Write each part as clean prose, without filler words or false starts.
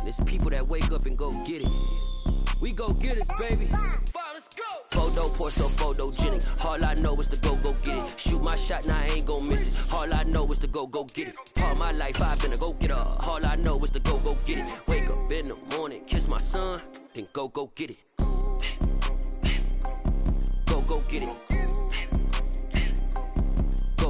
There's people that wake up and go get it. We go get it, baby. Let's go. Photo, Porto, photogenic. All I know is to go get it. Shoot my shot, now I ain't gon' miss it. All I know is to go get it. All my life I've been a go-getter. All I know is to go get it. Wake up in the morning, kiss my son, then go get it. Go get it.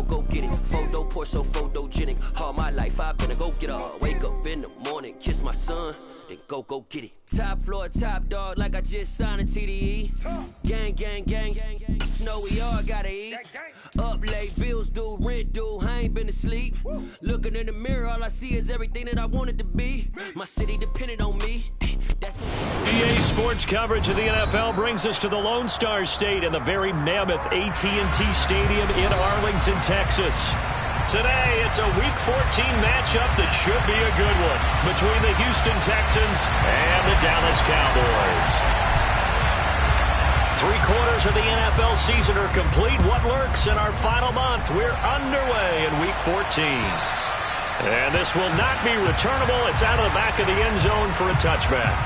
Go get it. Photo, Porto, photogenic. All my life I've been a go-getter. Wake up in the morning, kiss my son, then go get it. Top floor, top dog, like I just signed a TDE. Gang, gang, gang, gang, gang. Know we all gotta eat. Up late, bills due, rent due, I ain't been asleep. Looking in the mirror, all I see is everything that I wanted to be. My city depended on me. EA Sports coverage of the NFL brings us to the Lone Star State and the very mammoth AT&T Stadium in Arlington, Texas. Today, it's a Week 14 matchup that should be a good one between the Houston Texans and the Dallas Cowboys. 3/4 of the NFL season are complete. What lurks in our final month? We're underway in Week 14. And this will not be returnable. It's out of the back of the end zone for a touchback.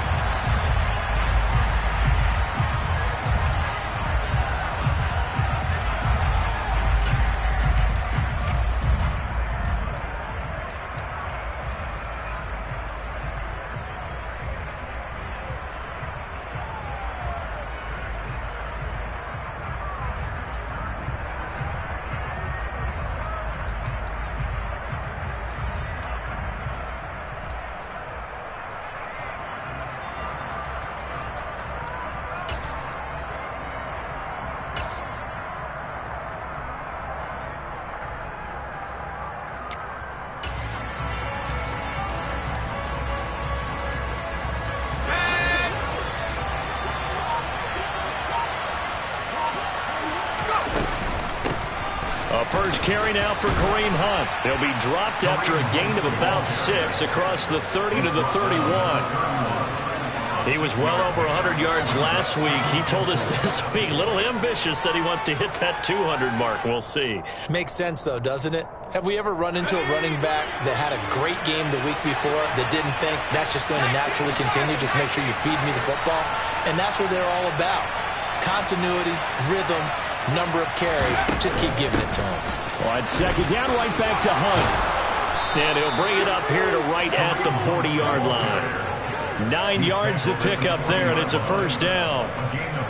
First carry now for Kareem Hunt. He'll be dropped after a gain of about 6 across the 30 to the 31. He was well over 100 yards last week. He told us this week, a little ambitious, said he wants to hit that 200 mark. We'll see. Makes sense, though, doesn't it? Have we ever run into a running back that had a great game the week before that didn't think that's just going to naturally continue? Just make sure you feed me the football. And that's what they're all about. Continuity, rhythm, number of carries. Just keep giving it to him. Well, it's second down, right back to Hunt. And he'll bring it up here to right at the 40-yard line. 9 yards to pick up there, and it's a first down.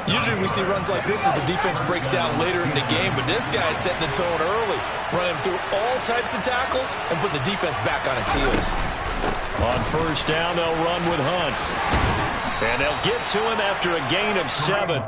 Usually we see runs like this as the defense breaks down later in the game, but this guy's setting the tone early, running through all types of tackles and putting the defense back on its heels. On first down, they'll run with Hunt. And they'll get to him after a gain of 7.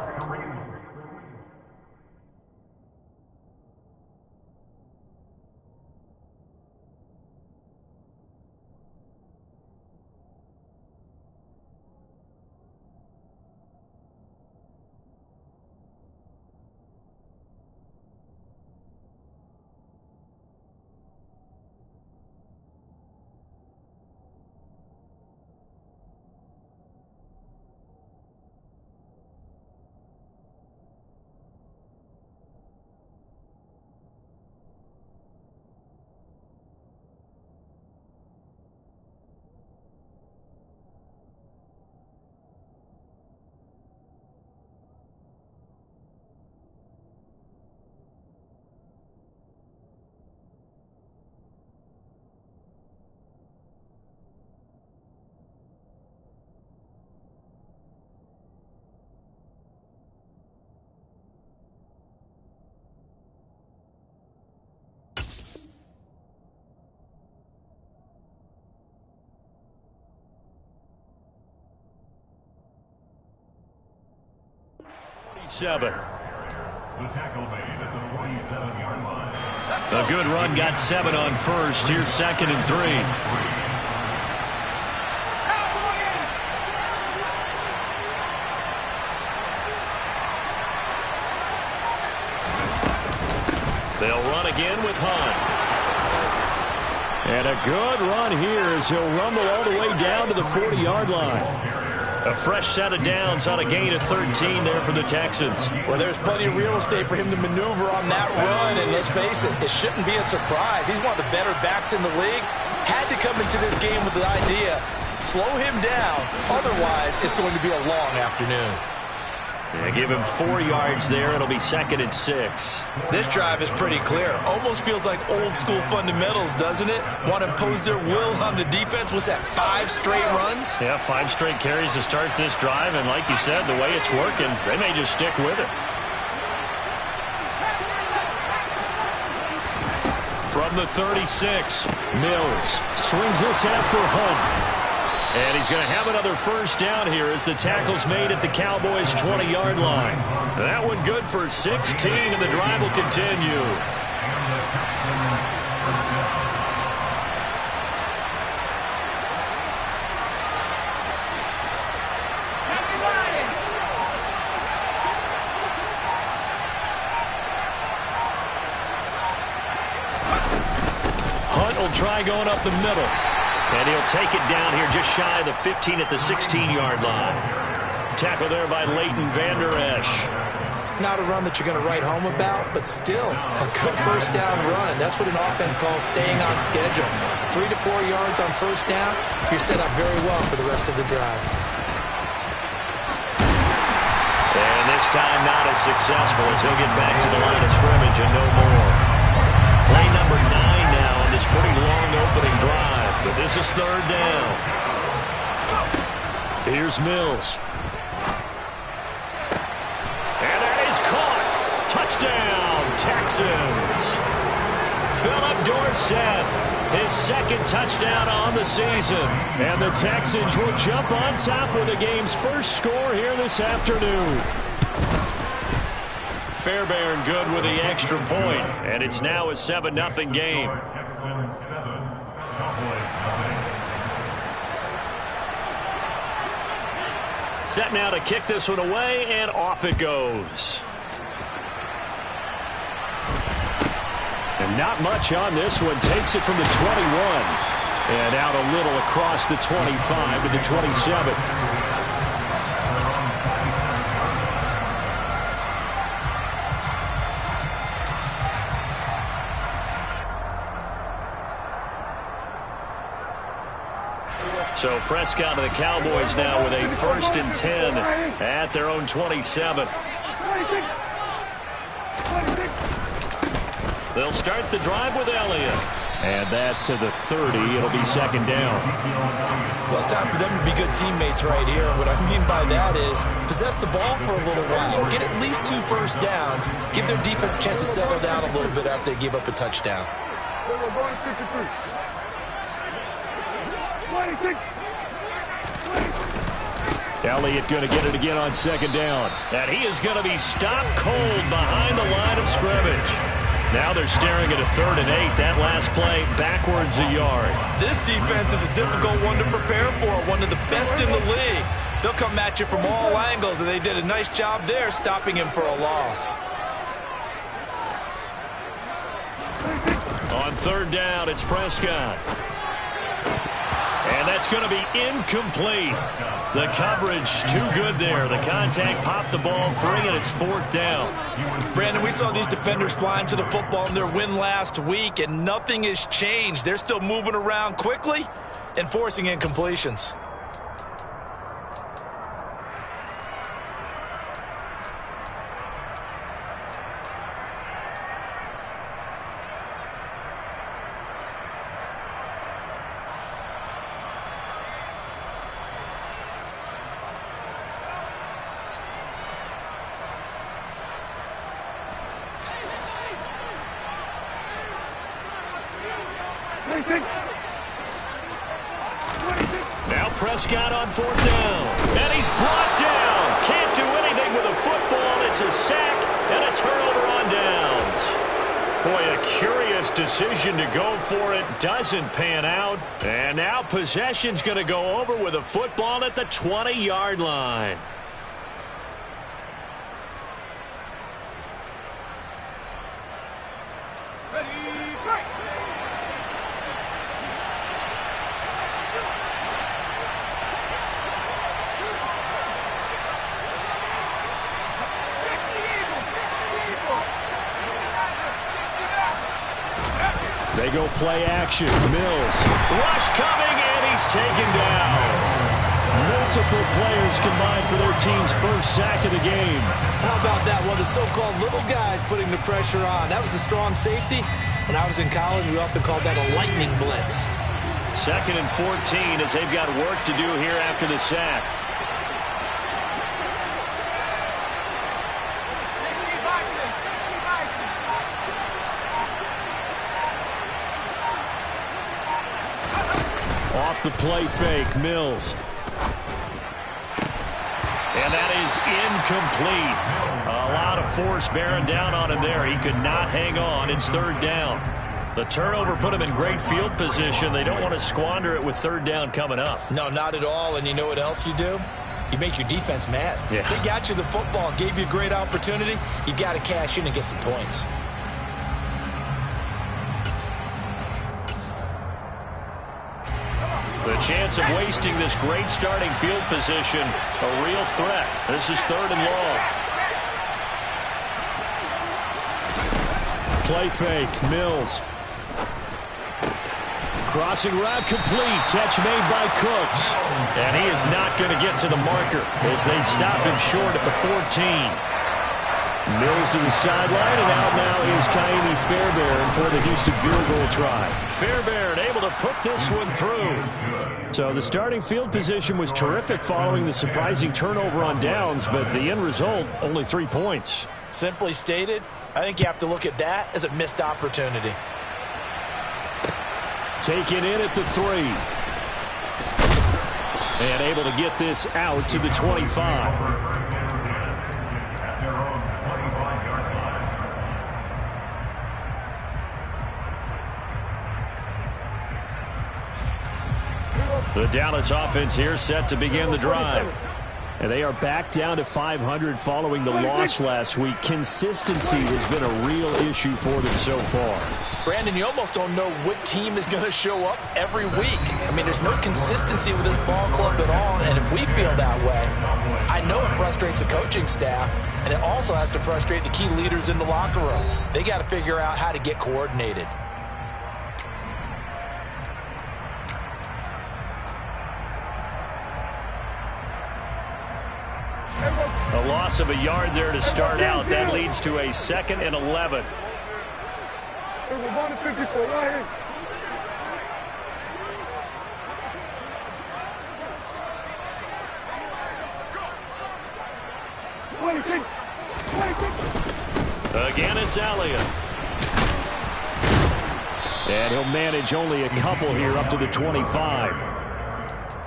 A good run, got 7 on first. Here's 2nd and 3. They'll run again with Hunt. And a good run here as he'll rumble all the way down to the 40-yard line. A fresh set of downs on a gain of 13 there for the Texans. Well, there's plenty of real estate for him to maneuver on that run, and let's face it, it shouldn't be a surprise. He's one of the better backs in the league. had to come into this game with the idea, slow him down, otherwise it's going to be a long afternoon. Yeah, give him 4 yards there. It'll be 2nd and 6. This drive is pretty clear. Almost feels like old school fundamentals, doesn't it? Want to impose their will on the defense. What's that, 5 straight runs? Yeah, 5 straight carries to start this drive. And like you said, the way it's working, they may just stick with it. From the 36, Mills swings this out for Hunt. And he's going to have another first down here as the tackle's made at the Cowboys' 20-yard line. That one good for 16, and the drive will continue. Hunt will try going up the middle. And he'll take it down here just shy of the 15 at the 16-yard line. Tackle there by Leighton Vander Esch. Not a run that you're going to write home about, but still a good first down run. That's what an offense calls staying on schedule. 3 to 4 yards on first down, you're set up very well for the rest of the drive. And this time not as successful as he'll get back to the line of scrimmage and no more. Play number 9 now on this pretty long opening drive. But this is 3rd down. Here's Mills. And that is caught. Touchdown, Texans. Philip Dorsett, his 2nd touchdown on the season. And the Texans will jump on top with the game's first score here this afternoon. Fairbairn good with the extra point. And it's now a 7-0 game. Set now to kick this one away, and off it goes. And not much on this one. Takes it from the 21. And out a little across the 25 to the 27. So Prescott and the Cowboys now with a 1st and 10 at their own 27. They'll start the drive with Elliott. And that to the 30. It'll be 2nd down. Well, it's time for them to be good teammates right here. And what I mean by that is possess the ball for a little while. Get at least 2 first downs. Give their defense a chance to settle down a little bit after they give up a touchdown. Elliott going to get it again on 2nd down. And he is going to be stopped cold behind the line of scrimmage. Now they're staring at a 3rd and 8. That last play backwards a yard. This defense is a difficult one to prepare for. One of the best in the league. They'll come at you from all angles, and they did a nice job there stopping him for a loss. On 3rd down, it's Prescott. And that's going to be incomplete. The coverage too good there. The contact popped the ball free, and it's 4th down. Brandon, we saw these defenders flying to the football in their win last week, and nothing has changed. They're still moving around quickly and forcing incompletions. Now Prescott on 4th down. And he's brought down. Can't do anything with a football. It's a sack and a turnover on downs. Boy, a curious decision to go for it. Doesn't pan out. And now possession's going to go over with a football at the 20-yard line. They They go play action. Mills. Rush coming, and he's taken down. Multiple players combined for their team's first sack of the game. How about that? One of the so-called little guys putting the pressure on. That was a strong safety. When I was in college, we often called that a lightning blitz. 2nd and 14 as they've got work to do here after the sack. Off the play fake, Mills. And that is incomplete. A lot of force bearing down on him there. He could not hang on. It's 3rd down. The turnover put him in great field position. They don't want to squander it with 3rd down coming up. No, not at all. And you know what else you do? You make your defense mad. Yeah. They got you the football, gave you a great opportunity. You got to cash in and get some points. The chance of wasting this great starting field position, a real threat. This is 3rd and long. Play fake, Mills. Crossing route complete. Catch made by Cooks. And he is not going to get to the marker as they stop him short at the 14. Mills to the sideline, and out now is Kaimi Fairbairn for the Houston field goal try. Fairbairn able to put this one through. So the starting field position was terrific following the surprising turnover on downs, but the end result, only 3 points. Simply stated, I think you have to look at that as a missed opportunity. Taken in at the 3. And able to get this out to the 25. The Dallas offense here set to begin the drive. And they are back down to 500 following the loss last week. Consistency has been a real issue for them so far. Brandon, you almost don't know what team is going to show up every week. I mean, there's no consistency with this ball club at all, and if we feel that way, I know it frustrates the coaching staff, and it also has to frustrate the key leaders in the locker room. They got to figure out how to get coordinated. A loss of a yard there to start out. That leads to a 2nd and 11. Again, it's Elliott. And he'll manage only a couple here up to the 25.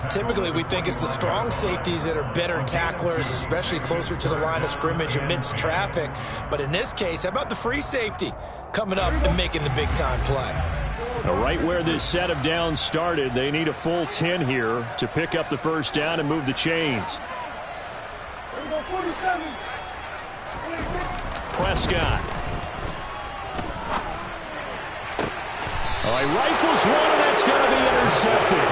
Typically, we think it's the strong safeties that are better tacklers, especially closer to the line of scrimmage amidst traffic. But in this case, how about the free safety coming up and making the big-time play? Now, right where this set of downs started, they need a full 10 here to pick up the first down and move the chains. Prescott. All right, rifles one, and that's going to be intercepted.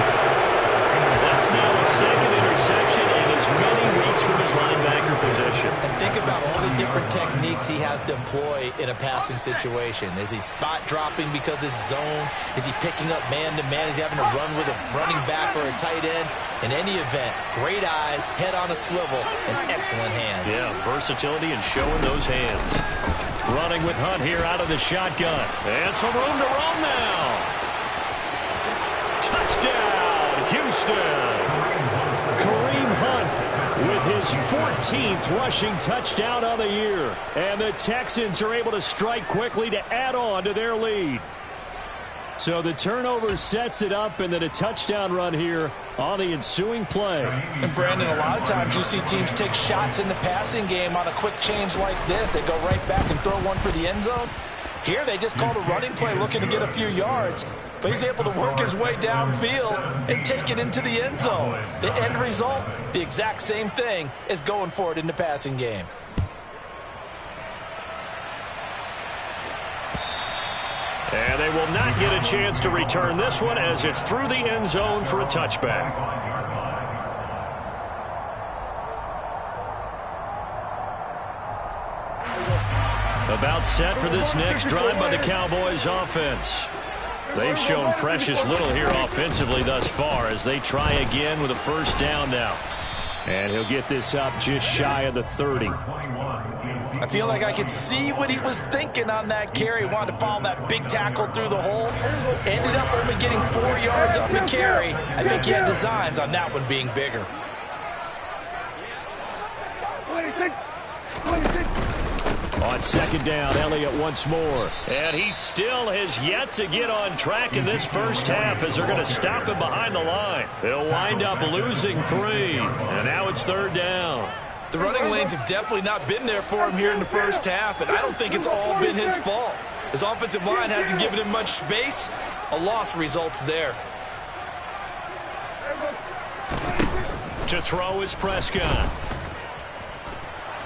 That's now a 2nd interception in as many weeks from his linebacker position. And think about all the different techniques he has to employ in a passing situation. Is he spot dropping because it's zone? Is he picking up man-to-man? Is he having to run with a running back or a tight end? In any event, great eyes, head on a swivel, and excellent hands. Yeah, versatility and showing those hands. Running with Hunt here out of the shotgun. And some room to roam now. Touchdown, Houston. Kareem Hunt with his 14th rushing touchdown of the year. And the Texans are able to strike quickly to add on to their lead. So the turnover sets it up, and then a touchdown run here on the ensuing play. And Brandon, a lot of times you see teams take shots in the passing game on a quick change like this. They go right back and throw one for the end zone. Here they just called a running play looking to get a few yards. But he's able to work his way downfield and take it into the end zone. The end result, the exact same thing as going for it in the passing game. And they will not get a chance to return this one as it's through the end zone for a touchback. About set for this next drive by the Cowboys offense. They've shown precious little here offensively thus far as they try again with a first down now. And he'll get this up just shy of the 30. I feel like I could see what he was thinking on that carry. Wanted to follow that big tackle through the hole. Ended up only getting 4 yards on the carry. I think he had designs on that one being bigger. On second down, Elliott once more. And he still has yet to get on track in this first half as they're going to stop him behind the line. They'll wind up losing 3. And now it's third down. The running lanes have definitely not been there for him here in the first half, and I don't think it's all been his fault. His offensive line hasn't given him much space. A loss results there. To throw is Prescott.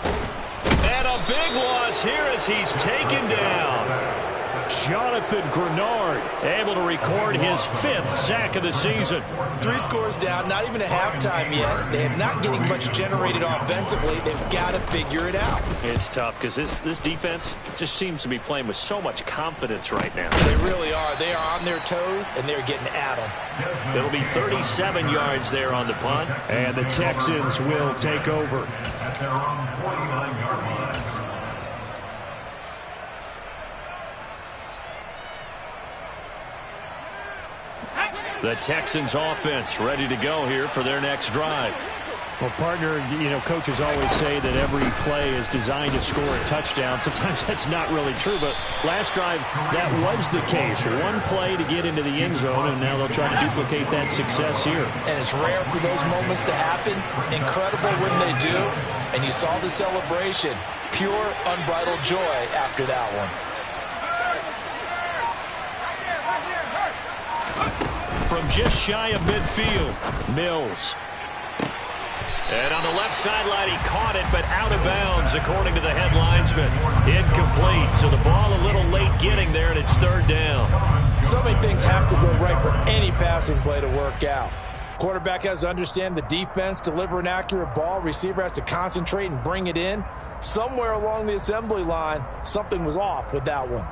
And a big loss here as he's taken down. Jonathan Grenard able to record his 5th sack of the season. 3 scores down, not even a halftime yet. They're not getting much generated offensively. They've got to figure it out. It's tough because this defense just seems to be playing with so much confidence right now. They really are. They are on their toes, and they're getting at them. It'll be 37 yards there on the punt, and the Texans will take over. At their own 49-yard line. The Texans offense ready to go here for their next drive. Well, partner, coaches always say that every play is designed to score a touchdown. Sometimes that's not really true, but last drive, that was the case. One play to get into the end zone, and now they'll try to duplicate that success here. And it's rare for those moments to happen. Incredible when they do. And you saw the celebration. Pure, unbridled joy after that one. From just shy of midfield, Mills. And on the left sideline, he caught it, but out of bounds, according to the head linesman. Incomplete, so the ball a little late getting there, and it's third down. So many things have to go right for any passing play to work out. Quarterback has to understand the defense, deliver an accurate ball. Receiver has to concentrate and bring it in. Somewhere along the assembly line, something was off with that one.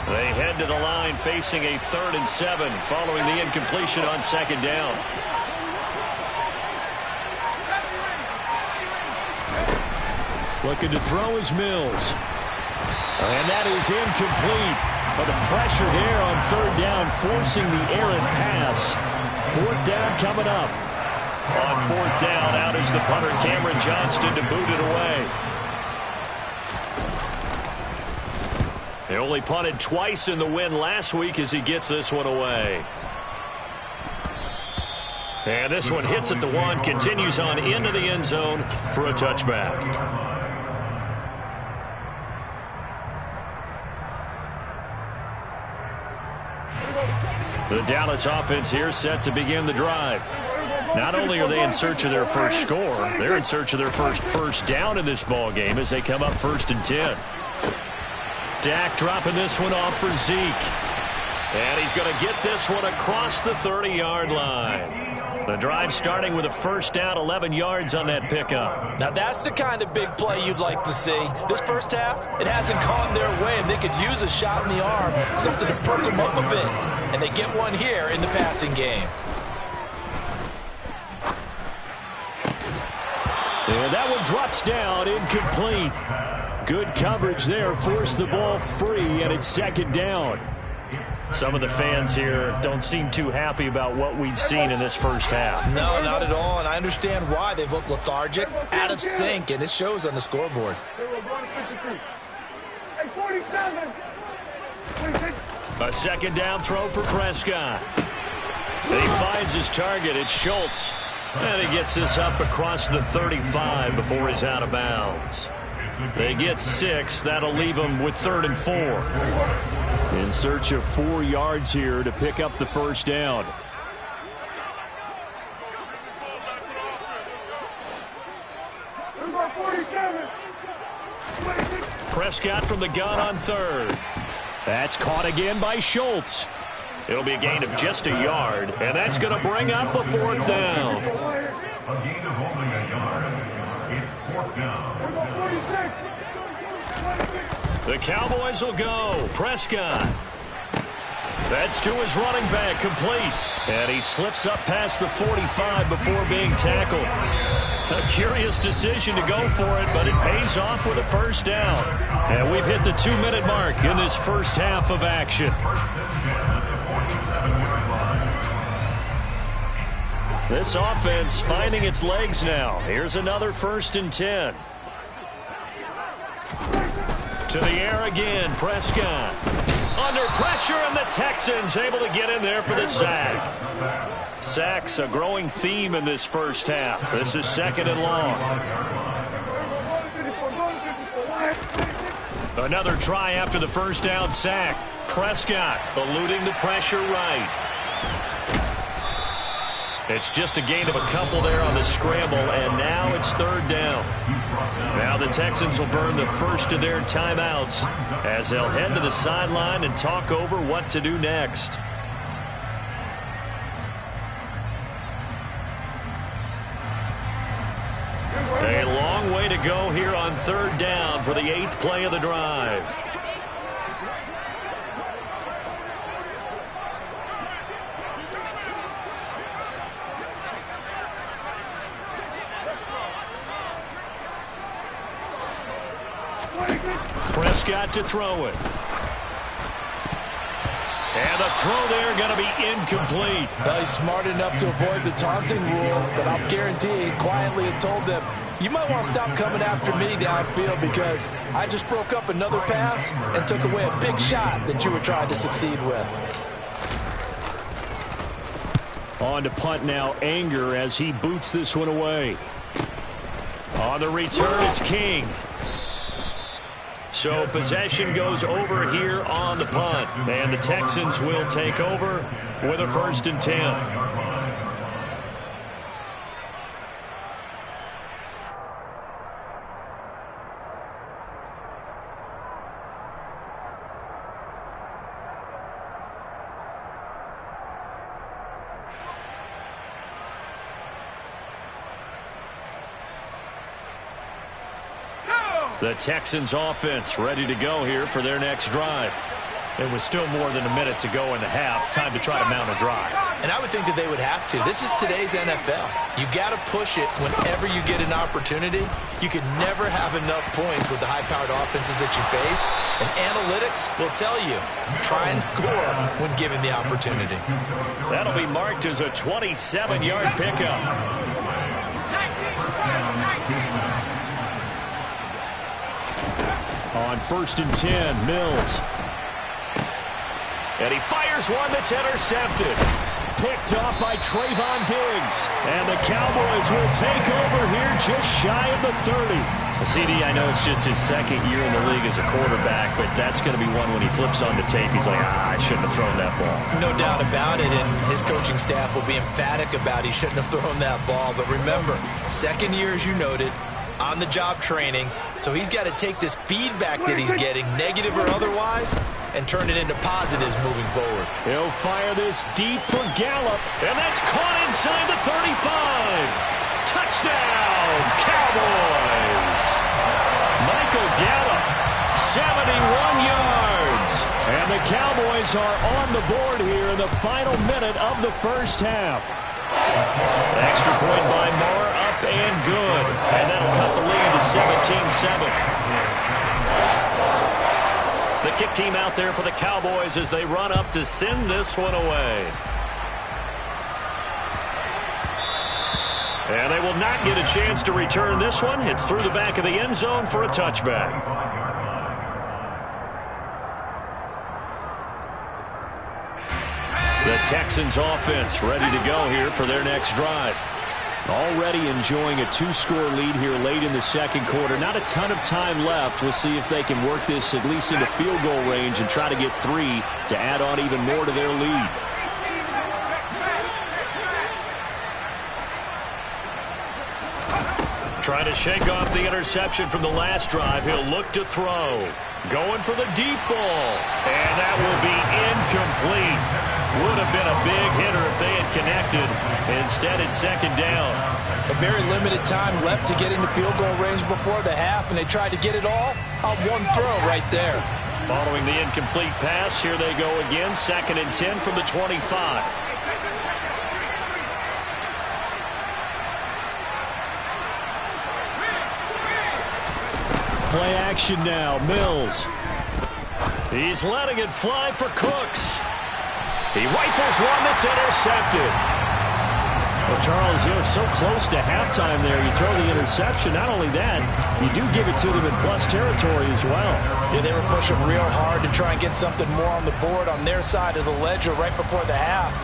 They head to the line facing a 3rd and 7 following the incompletion on second down. Looking to throw is Mills. And that is incomplete. But the pressure there on third down forcing the errant pass. 4th down coming up. On 4th down, out is the punter Cameron Johnston to boot it away. He only punted twice in the win last week as he gets this one away. And this one hits at the 1, continues on into the end zone for a touchback. The Dallas offense here set to begin the drive. Not only are they in search of their first score, they're in search of their first down in this ball game as they come up 1st and 10. Dak dropping this one off for Zeke. And he's going to get this one across the 30-yard line. The drive starting with a first down, 11 yards on that pickup. Now that's the kind of big play you'd like to see. This first half, it hasn't gone their way, and they could use a shot in the arm, something to perk them up a bit. And they get one here in the passing game. And that one drops down, incomplete. Good coverage there, forced the ball free, and it's second down. Some of the fans here don't seem too happy about what we've seen in this first half. No, not at all, and I understand why. They've looked lethargic, out of sync, and it shows on the scoreboard. A second down throw for Prescott. And he finds his target. It's Schultz. And he gets this up across the 35 before he's out of bounds. They get 6. That'll leave them with 3rd and 4. In search of 4 yards here to pick up the first down. Prescott from the gun on 3rd. That's caught again by Schultz. It'll be a gain of just a yard, and that's going to bring up a 4th down. A gain of only a yard. It's 4th down. The Cowboys will go. Prescott. That's to his running back, complete. And he slips up past the 45 before being tackled. A curious decision to go for it, but it pays off with a first down. And we've hit the 2-minute mark in this first half of action. This offense finding its legs now. Here's another 1st and 10. To the air again, Prescott. Under pressure, and the Texans able to get in there for the sack. Sacks a growing theme in this first half. This is 2nd and long. Another try after the first down sack. Prescott eluding the pressure right. It's just a gain of a couple there on the scramble, and now it's 3rd down. Now the Texans will burn the first of their timeouts as they'll head to the sideline and talk over what to do next. A long way to go here on 3rd down for the 8th play of the drive. Prescott to throw it. And the throw there going to be incomplete. Well, he's smart enough to avoid the taunting rule, but I'll guarantee he quietly has told them, you might want to stop coming after me downfield because I just broke up another pass and took away a big shot that you were trying to succeed with. On to punt now, Anger as he boots this one away. On the return, it's King. So possession goes over here on the punt. And the Texans will take over with a 1st and 10. The Texans offense ready to go here for their next drive. There was still more than a minute to go in the half. Time to try to mount a drive. And I would think that they would have to. This is today's NFL. You got to push it whenever you get an opportunity. You can never have enough points with the high-powered offenses that you face. And analytics will tell you, try and score when given the opportunity. That'll be marked as a 27-yard pickup. On 1st and 10, Mills. And he fires one that's intercepted. Picked off by Trayvon Diggs. And the Cowboys will take over here just shy of the 30. CD, I know it's just his 2nd year in the league as a quarterback, but that's going to be one when he flips on the tape. He's like, I shouldn't have thrown that ball. No doubt about it, and his coaching staff will be emphatic about he shouldn't have thrown that ball. But remember, 2nd year, as you noted, on-the-job training, so he's got to take this feedback that he's getting, negative or otherwise, and turn it into positives moving forward. He'll fire this deep for Gallup, and that's caught inside the 35. Touchdown, Cowboys! Michael Gallup, 71 yards. And the Cowboys are on the board here in the final minute of the first half. Extra point by Moore, up and good. And that'll cut the lead to 17-7. The kick team out there for the Cowboys as they run up to send this one away. And they will not get a chance to return this one. It's through the back of the end zone for a touchback. The Texans offense ready to go here for their next drive. Already enjoying a 2-score lead here late in the second quarter. Not a ton of time left. We'll see if they can work this at least into field goal range and try to get 3 to add on even more to their lead. Trying to shake off the interception from the last drive. He'll look to throw. Going for the deep ball. And that will be incomplete. Would have been a big hitter if they had connected. Instead, it's second down. A very limited time left to get into field goal range before the half, and they tried to get it all on one throw right there. Following the incomplete pass, here they go again. 2nd and 10 from the 25. Play action now. Mills. He's letting it fly for Cooks. He rifles one that's intercepted. Well, Charles, you're so close to halftime there. You throw the interception. Not only that, you do give it to them in plus territory as well. Yeah, they were pushing real hard to try and get something more on the board on their side of the ledger right before the half.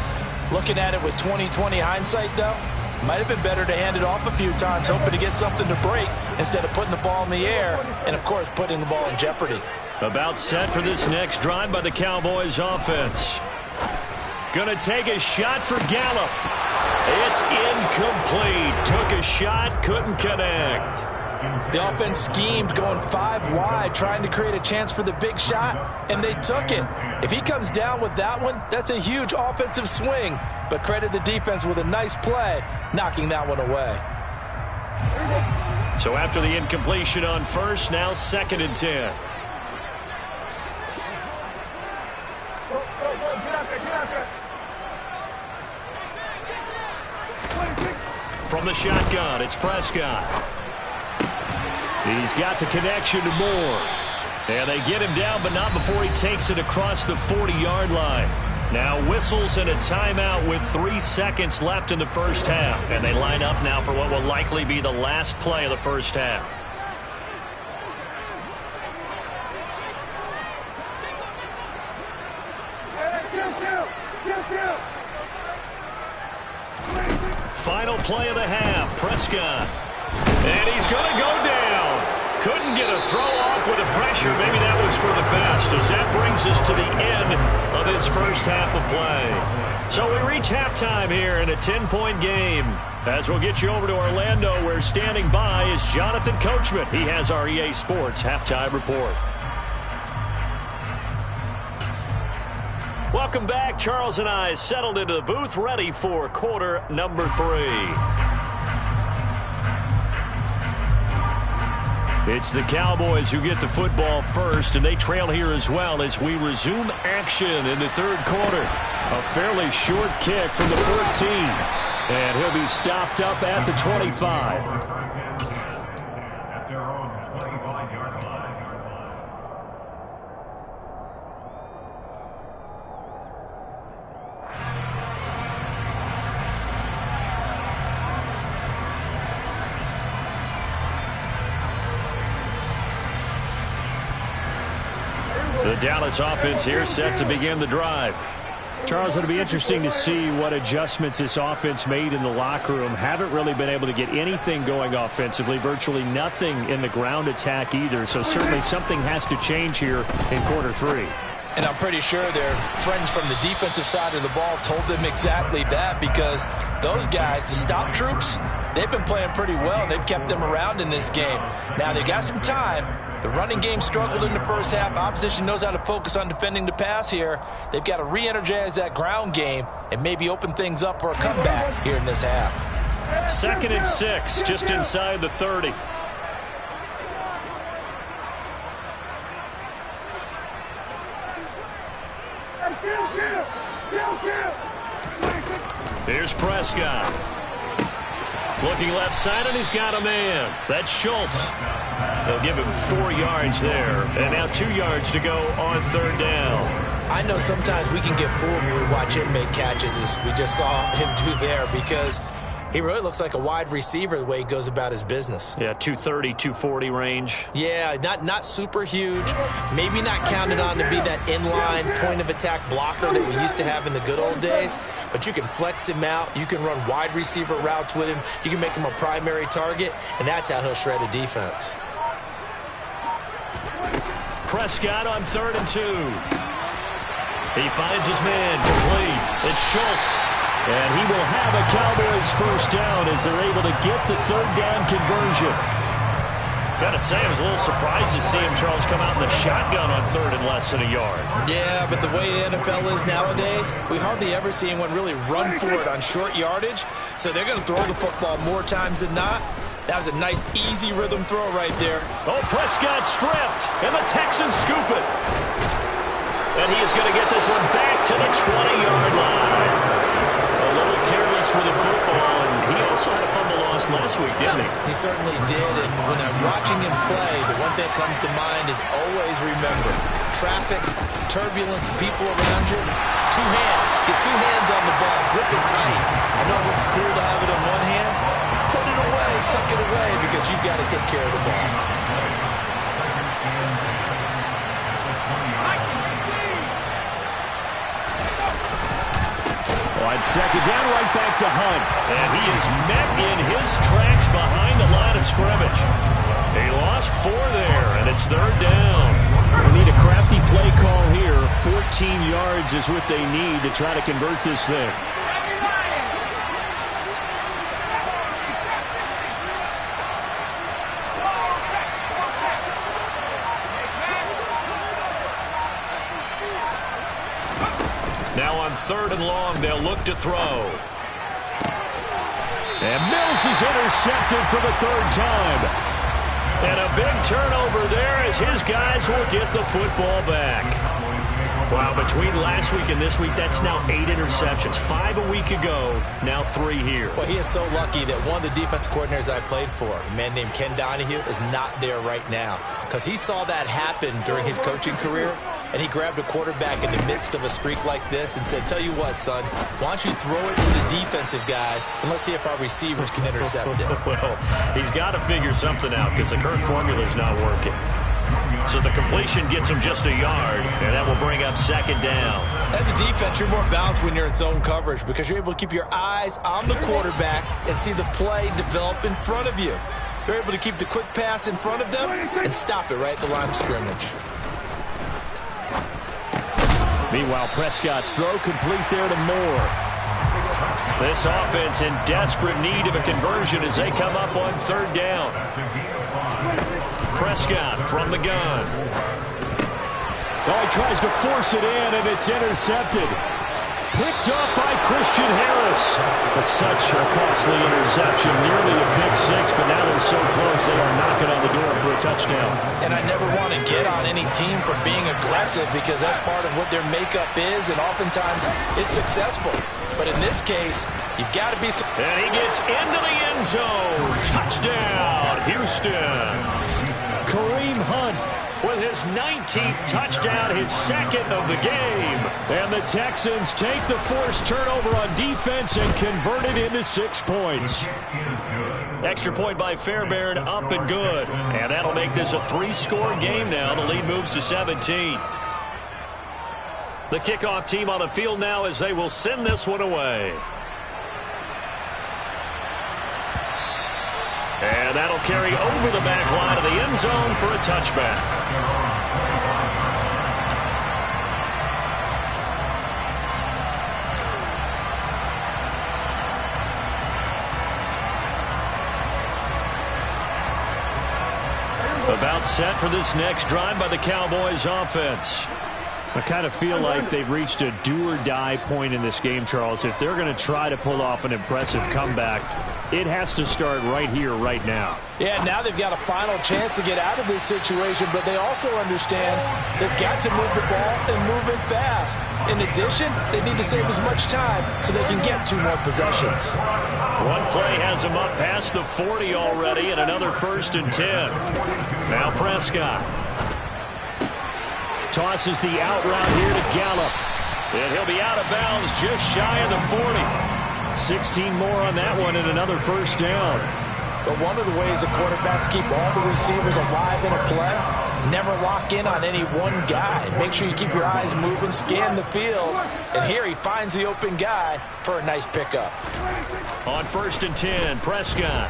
Looking at it with 20/20 hindsight, though, might have been better to hand it off a few times, hoping to get something to break instead of putting the ball in the air and, of course, putting the ball in jeopardy. About set for this next drive by the Cowboys offense. Gonna take a shot for Gallup. It's incomplete. Took a shot, couldn't connect. The offense schemed going 5 wide, trying to create a chance for the big shot, and they took it. If he comes down with that one, that's a huge offensive swing. But credit the defense with a nice play, knocking that one away. So after the incompletion on first, now 2nd and 10. From the shotgun, it's Prescott. He's got the connection to Moore. And they get him down, but not before he takes it across the 40-yard line. Now whistles and a timeout with 3 seconds left in the first half. And they line up now for what will likely be the last play of the first half. Final play of the half, Prescott. And he's going to go down. Couldn't get a throw off with the pressure. Maybe that was for the best, as that brings us to the end of this first half of play. So we reach halftime here in a 10-point game. As we'll get you over to Orlando, where standing by is Jonathan Coachman. He has our EA Sports halftime report. Welcome back. Charles and I settled into the booth, ready for quarter number 3. It's the Cowboys who get the football first, and they trail here as well as we resume action in the third quarter. A fairly short kick from the 14, and he'll be stopped up at the 25. The Dallas offense here set to begin the drive. Charles, it'll be interesting to see what adjustments this offense made in the locker room. Haven't really been able to get anything going offensively, virtually nothing in the ground attack either. So certainly something has to change here in quarter 3. And I'm pretty sure their friends from the defensive side of the ball told them exactly that, because those guys, the stop troops, they've been playing pretty well, and they've kept them around in this game. Now, they got some time. The running game struggled in the first half. Opposition knows how to focus on defending the pass here. They've got to re-energize that ground game and maybe open things up for a comeback here in this half. 2nd and 6, just inside the 30. Here's Prescott. Looking left side, and he's got a man. That's Schultz. They'll give him 4 yards there. And now 2 yards to go on third down. I know sometimes we can get fooled when we watch him make catches, as we just saw him do there, because he really looks like a wide receiver the way he goes about his business. Yeah, 230, 240 range. Yeah, not super huge. Maybe not counted on to be that inline point-of-attack blocker that we used to have in the good old days. But you can flex him out. You can run wide receiver routes with him. You can make him a primary target, and that's how he'll shred a defense. Prescott on 3rd and 2. He finds his man complete. It's Schultz. And he will have a Cowboys first down as they're able to get the third down conversion. Gotta say, I was a little surprised to see him, Charles, come out in the shotgun on 3rd and less than a yard. Yeah, but the way the NFL is nowadays, we hardly ever see anyone really run for it on short yardage. So they're going to throw the football more times than not. That was a nice, easy rhythm throw right there. Oh, Prescott stripped, and the Texans scoop it. And he is going to get this one back to the 20-yard line. A little careless with the football, and he also had a fumble loss last week, didn't he? He certainly did, and when I'm watching him play, the one thing that comes to mind is always remember, traffic, turbulence, people around you, 2 hands. Get 2 hands on the ball, grip it tight. I know it looks cool to have it in one hand. Put it away, tuck it away, because you've got to take care of the ball. On 2nd down, right back to Hunt. And he is met in his tracks behind the line of scrimmage. He lost 4 there, and it's 3rd down. We need a crafty play call here. 14 yards is what they need to try to convert this thing. Now on 3rd and long, they'll look to throw. And Mills is intercepted for the 3rd time. And a big turnover there as his guys will get the football back. Wow, between last week and this week, that's now 8 interceptions. 5 a week ago, now 3 here. Well, he is so lucky that one of the defense coordinators I played for, a man named Ken Donahue, is not there right now. Because he saw that happen during his coaching career, and he grabbed a quarterback in the midst of a streak like this and said, tell you what, son, why don't you throw it to the defensive guys, and let's see if our receivers can intercept it. Well, he's got to figure something out because the current formula is not working. So the completion gets him just a yard, and that will bring up 2nd down. As a defense, you're more balanced when you're in zone coverage because you're able to keep your eyes on the quarterback and see the play develop in front of you. They're able to keep the quick pass in front of them and stop it right at the line of scrimmage. Meanwhile, Prescott's throw complete there to Moore. This offense in desperate need of a conversion as they come up on 3rd down. Prescott from the gun. Oh, he tries to force it in, and it's intercepted. Picked up by Christian Harris. But such a costly interception, nearly a pick 6, but now they're so close they are knocking on the door for a touchdown. And I never want to get on any team for being aggressive because that's part of what their makeup is, and oftentimes it's successful. But in this case, you've got to be... And he gets into the end zone. Touchdown, Houston. Kareem Hunt with his 19th touchdown, his 2nd of the game. And the Texans take the forced turnover on defense and convert it into 6 points. Extra point by Fairbairn, up and good. And that'll make this a 3-score game now. The lead moves to 17. The kickoff team on the field now as they will send this one away. And that'll carry over the back line of the end zone for a touchback. About set for this next drive by the Cowboys offense. I kind of feel like they've reached a do-or-die point in this game, Charles. If they're going to try to pull off an impressive comeback, it has to start right here, right now. Yeah, now they've got a final chance to get out of this situation, but they also understand they've got to move the ball and move it fast. In addition, they need to save as much time so they can get 2 more possessions. One play has them up past the 40 already, and another 1st and 10. Now Prescott tosses the out route here to Gallup. And he'll be out of bounds just shy of the 40. 16 more on that one and another 1st down. But one of the ways the quarterbacks keep all the receivers alive in a play, never lock in on any one guy. Make sure you keep your eyes moving, scan the field. And here he finds the open guy for a nice pickup. On 1st and 10, Prescott.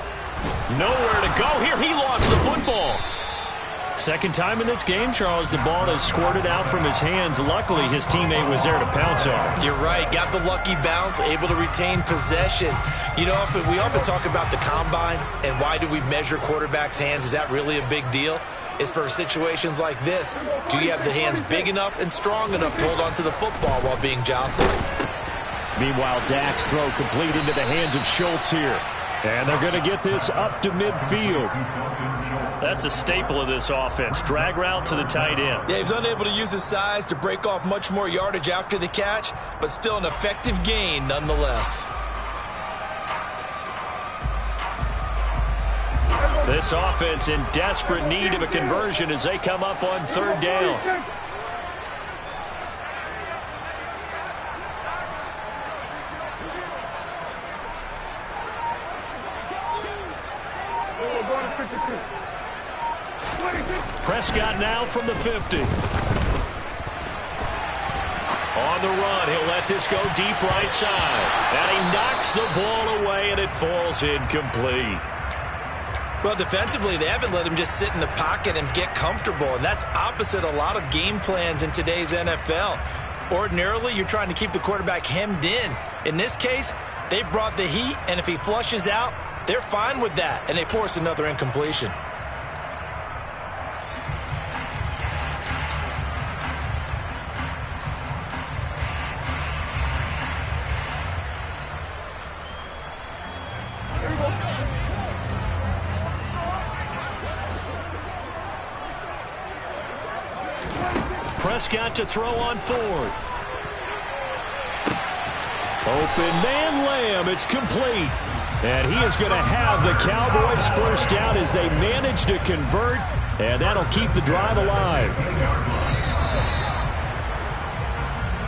Nowhere to go here. He lost the football. Second time in this game, Charles, the ball has squirted out from his hands. Luckily, his teammate was there to pounce on. You're right. Got the lucky bounce, able to retain possession. You know, we often talk about the combine and why do we measure quarterbacks' hands. Is that really a big deal? It's for situations like this. Do you have the hands big enough and strong enough to hold onto the football while being jostled? Meanwhile, Dak's throw complete into the hands of Schultz here. And they're going to get this up to midfield. That's a staple of this offense. Drag route to the tight end. Yeah, he's unable to use his size to break off much more yardage after the catch, but still an effective gain nonetheless. This offense in desperate need of a conversion as they come up on third down. Prescott now from the 50. On the run, he'll let this go deep right side. And he knocks the ball away, and it falls incomplete. Well, defensively, they haven't let him just sit in the pocket and get comfortable, and that's opposite a lot of game plans in today's NFL. Ordinarily, you're trying to keep the quarterback hemmed in. In this case, they brought the heat, and if he flushes out, they're fine with that, and they force another incompletion. Prescott to throw on fourth. Open man Lamb. It's complete. And he is going to have the Cowboys first down as they manage to convert. And that'll keep the drive alive.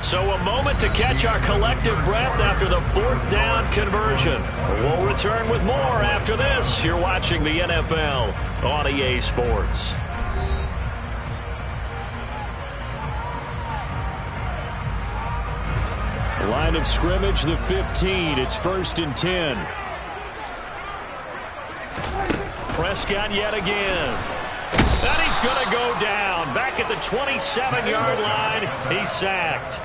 So a moment to catch our collective breath after the fourth down conversion. We'll return with more after this. You're watching the NFL on EA Sports. Line of scrimmage, the 15. It's 1st and 10. Prescott yet again. And he's going to go down. Back at the 27-yard line. He's sacked.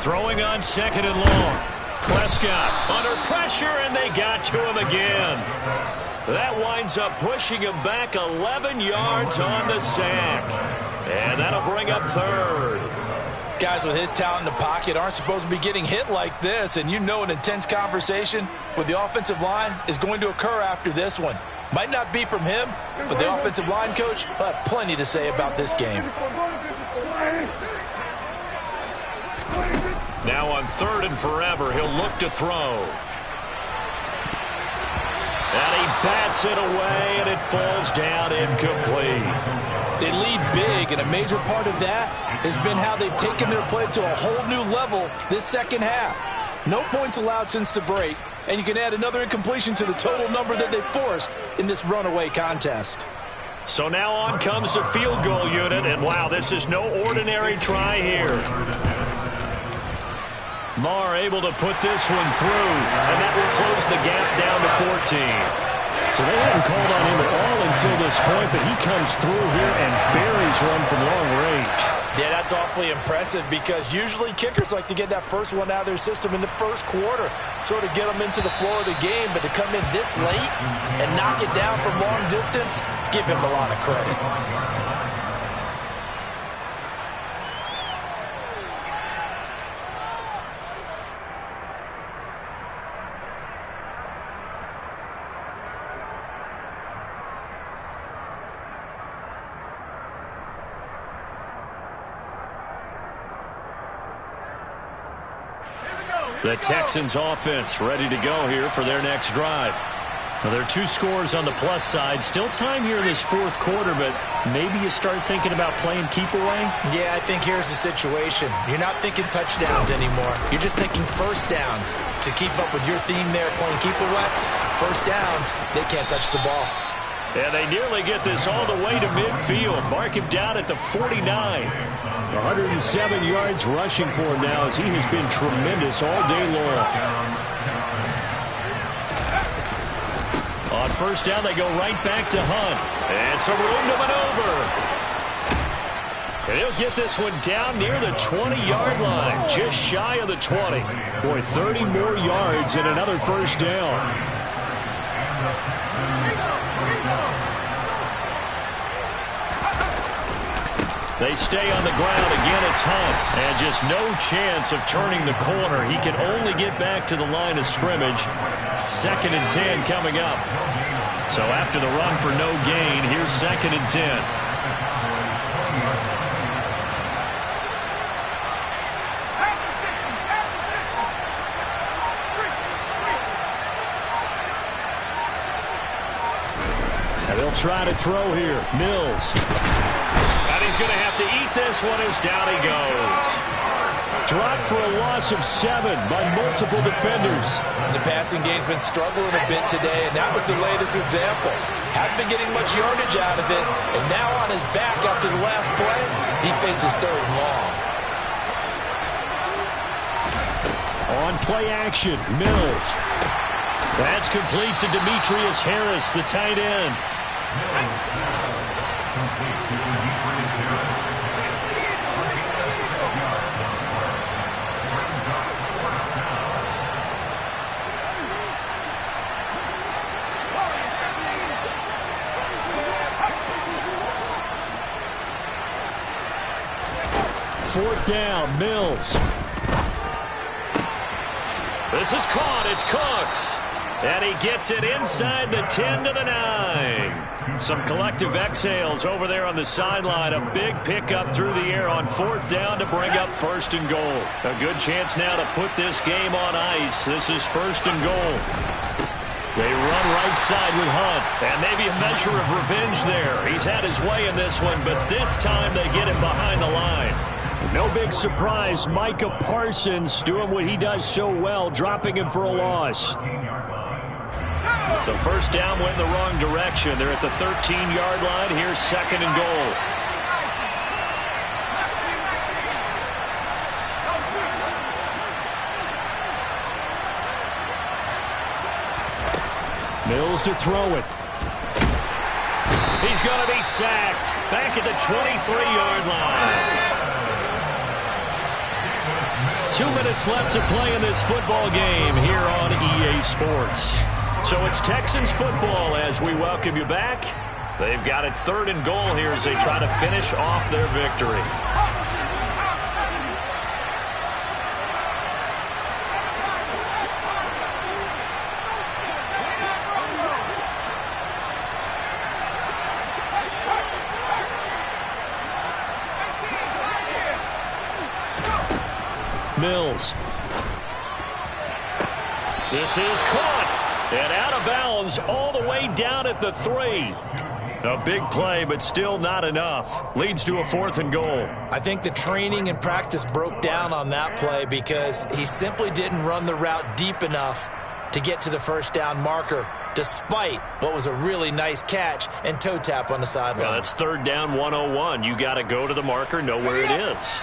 Throwing on 2nd and long. Prescott under pressure, and they got to him again. That winds up pushing him back 11 yards on the sack. And that'll bring up third. Guys with his talent in the pocket aren't supposed to be getting hit like this, and you know an intense conversation with the offensive line is going to occur after this one. Might not be from him, but the offensive line coach will have plenty to say about this game. Now on 3rd and forever, he'll look to throw. And he bats it away, and it falls down incomplete. They lead big, and a major part of that has been how they've taken their play to a whole new level this second half. No points allowed since the break, and you can add another incompletion to the total number that they forced in this runaway contest. So now on comes the field goal unit, and wow, this is no ordinary try here. Marr able to put this one through, and that will close the gap down to 14. So they hadn't called on him at all until this point, but he comes through here and buries one from long range. Yeah, that's awfully impressive because usually kickers like to get that first one out of their system in the first quarter, sort of get them into the flow of the game, but to come in this late and knock it down from long distance, give him a lot of credit. The Texans offense ready to go here for their next drive. Now, there are 2 scores on the plus side. Still time here in this fourth quarter, but maybe you start thinking about playing keep away? Yeah, I think here's the situation. You're not thinking touchdowns anymore. You're just thinking first downs. To keep up with your theme there, playing keep away, first downs, they can't touch the ball. And they nearly get this all the way to midfield. Mark him down at the 49. 107 yards rushing for him now as he has been tremendous all day long. On first down, they go right back to Hunt. And some room to maneuver. And he'll get this one down near the 20-yard line, just shy of the 20. Boy, 30 more yards and another first down. They stay on the ground. Again, it's Hunt. And just no chance of turning the corner. He can only get back to the line of scrimmage. 2nd and 10 coming up. So after the run for no gain, here's 2nd and 10. And they'll try to throw here. Mills. And he's going to have to eat this one as down he goes. Dropped for a loss of 7 by multiple defenders. The passing game's been struggling a bit today, and that was the latest example. Hadn't been getting much yardage out of it, and now on his back after the last play, he faces 3rd and long. On play action, Mills. That's complete to Demetrius Harris, the tight end. Fourth down, Mills. This is caught. It's Cooks. And he gets it inside the 10 to the 9. Some collective exhales over there on the sideline. A big pickup through the air on 4th down to bring up 1st and goal. A good chance now to put this game on ice. This is 1st and goal. They run right side with Hunt. And maybe a measure of revenge there. He's had his way in this one, but this time they get him behind the line. No big surprise. Micah Parsons doing what he does so well, dropping him for a loss. So first down went in the wrong direction. They're at the 13-yard line. Here's 2nd and goal. Mills to throw it. He's going to be sacked. Back at the 23-yard line. 2 minutes left to play in this football game here on EA Sports. So it's Texans football as we welcome you back. They've got it 3rd and goal here as they try to finish off their victory. Mills. This is caught. And out of bounds all the way down at the 3. A big play, but still not enough. Leads to a 4th and goal. I think the training and practice broke down on that play because he simply didn't run the route deep enough to get to the first down marker, despite what was a really nice catch and toe tap on the sideline. Well, that's 3rd down 101. You got to go to the marker, know where it is.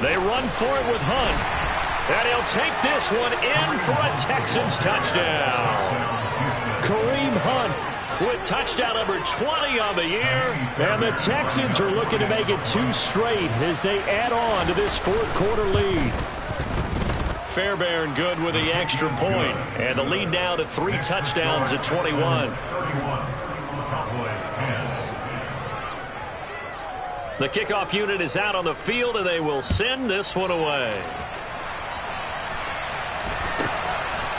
They run for it with Hunt. And he'll take this one in for a Texans touchdown. Kareem Hunt with touchdown number 20 on the year. And the Texans are looking to make it 2 straight as they add on to this 4th quarter lead. Fairbairn good with the extra point. And the lead now to 3 touchdowns at 21. The kickoff unit is out on the field, and they will send this one away.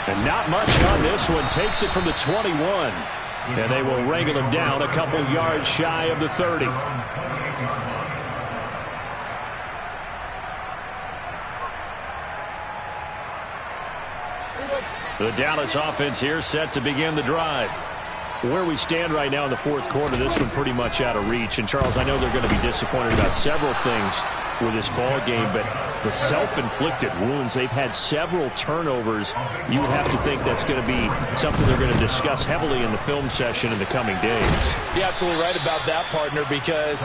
And not much on this one. Takes it from the 21. And they will wrangle him down a couple yards shy of the 30. The Dallas offense here set to begin the drive. Where we stand right now in the fourth quarter, this one pretty much out of reach. And, Charles, I know they're going to be disappointed about several things with this ball game, but the self-inflicted wounds, they've had several turnovers. You would have to think that's going to be something they're going to discuss heavily in the film session in the coming days. You're absolutely right about that, partner, because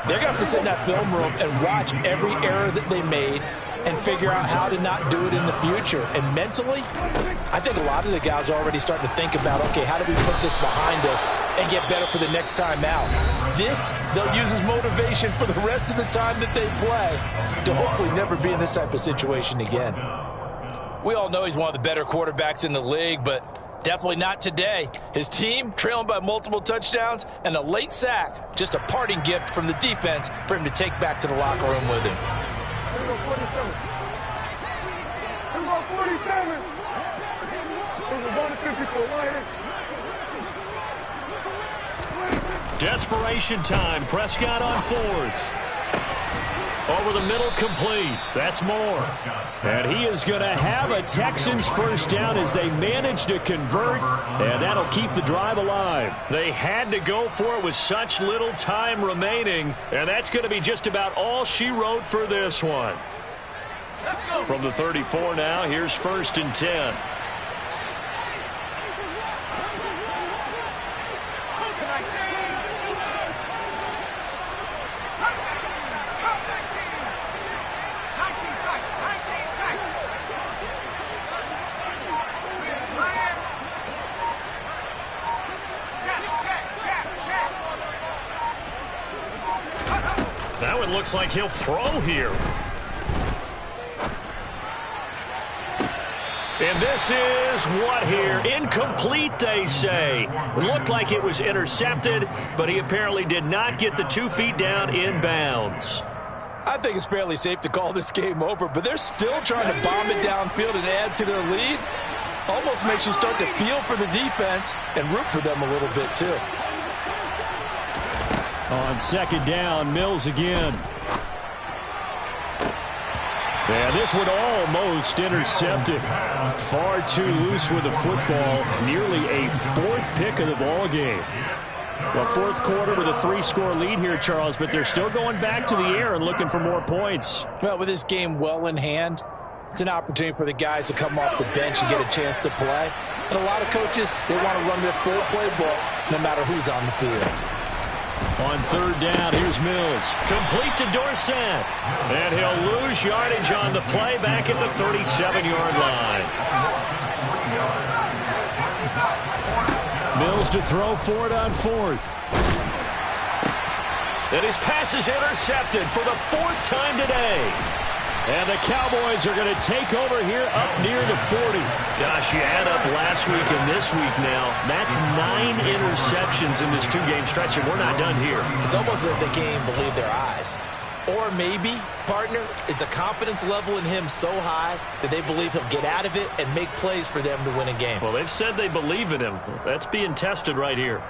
they're going to have to sit in that film room and watch every error that they made and figure out how to not do it in the future. And mentally, I think a lot of the guys are already starting to think about, okay, how do we put this behind us and get better for the next time out? This, they'll use as motivation for the rest of the time that they play to hopefully never be in this type of situation again. We all know he's one of the better quarterbacks in the league, but definitely not today. His team trailing by multiple touchdowns and a late sack, just a parting gift from the defense for him to take back to the locker room with him. Desperation time. Prescott on fourth. Over the middle, complete. That's Moore. And he is going to have a Texans first down as they manage to convert, and that'll keep the drive alive. They had to go for it with such little time remaining, and that's going to be just about all she wrote for this one. From the 34 now, here's 1st and 10. Now it looks like he'll throw here. And this is what here? Incomplete, they say. It looked like it was intercepted, but he apparently did not get the 2 feet down in bounds. I think it's fairly safe to call this game over, but they're still trying to bomb it downfield and add to their lead. Almost makes you start to feel for the defense and root for them a little bit, too. On 2nd down, Mills again. And this one almost intercepted. Far too loose with the football. Nearly a 4th pick of the ball game. Well, 4th quarter with a 3-score lead here, Charles, but they're still going back to the air and looking for more points. Well, with this game well in hand, it's an opportunity for the guys to come off the bench and get a chance to play. And a lot of coaches, they want to run their full playbook no matter who's on the field. On 3rd down, here's Mills. Complete to Dorsett. And he'll lose yardage on the play back at the 37-yard line. Mills to throw for it on 4th. And his pass is intercepted for the 4th time today. And the Cowboys are going to take over here up near the 40. Gosh, you add up last week and this week now. That's 9 interceptions in this 2-game stretch, and we're not done here. It's almost as if they can't even believe their eyes. Or maybe, partner, is the confidence level in him so high that they believe he'll get out of it and make plays for them to win a game. Well, they've said they believe in him. That's being tested right here.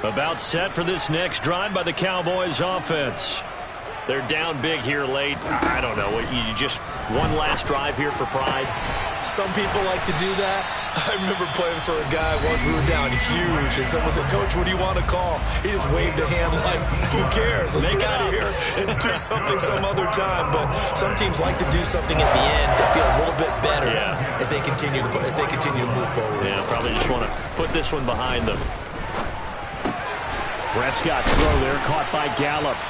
About set for this next drive by the Cowboys offense. They're down big here late. I don't know. You just one last drive here for pride? Some people like to do that. I remember playing for a guy once. We were down huge, and someone said, "Coach, what do you want to call?" He just waved a hand like, who cares? Let's get out of here and do something some other time. But some teams like to do something at the end to feel a little bit better as they continue to move forward. Yeah, probably just want to put this one behind them. Prescott's throw there, caught by Gallup.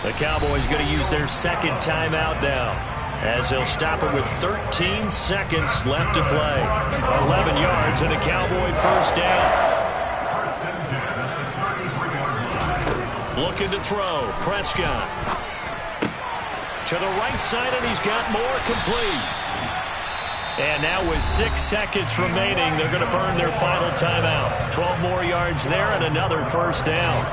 The Cowboys going to use their 2nd timeout now, as they'll stop it with 13 seconds left to play. 11 yards and a Cowboy first down. Looking to throw. Prescott. To the right side, and he's got more, complete. And now with 6 seconds remaining, they're going to burn their final timeout. 12 more yards there and another first down.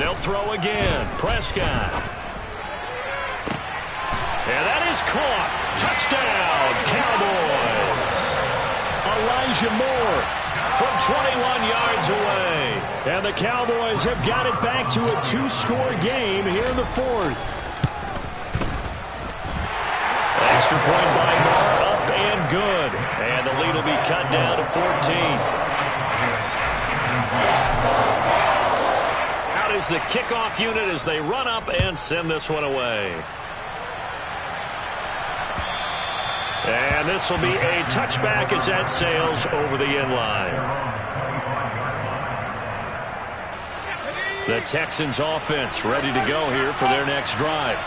They'll throw again. Prescott. And that is caught. Touchdown, Cowboys. Elijah Moore from 21 yards away. And the Cowboys have got it back to a 2-score game here in the fourth. Extra point by Moore, up and good. And the lead will be cut down to 14. Out is the kickoff unit as they run up and send this one away. And this will be a touchback as that sails over the end line. The Texans offense ready to go here for their next drive.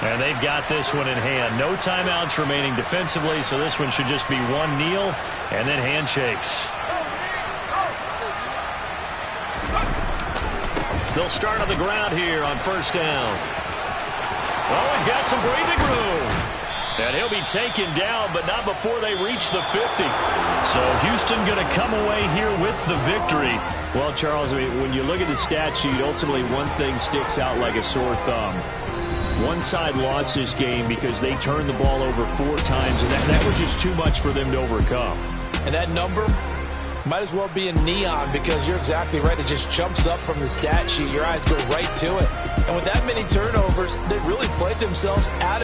And they've got this one in hand. No timeouts remaining defensively, so this one should just be one kneel and then handshakes. They'll start on the ground here on first down. Oh, he's got some breathing room. And he'll be taken down, but not before they reach the 50. So Houston going to come away here with the victory. Well, Charles, I mean, when you look at the stat sheet, ultimately one thing sticks out like a sore thumb. One side lost this game because they turned the ball over 4 times, and that was just too much for them to overcome. And that number might as well be in neon because you're exactly right. It just jumps up from the stat sheet. Your eyes go right to it. And with that many turnovers, they really played themselves out of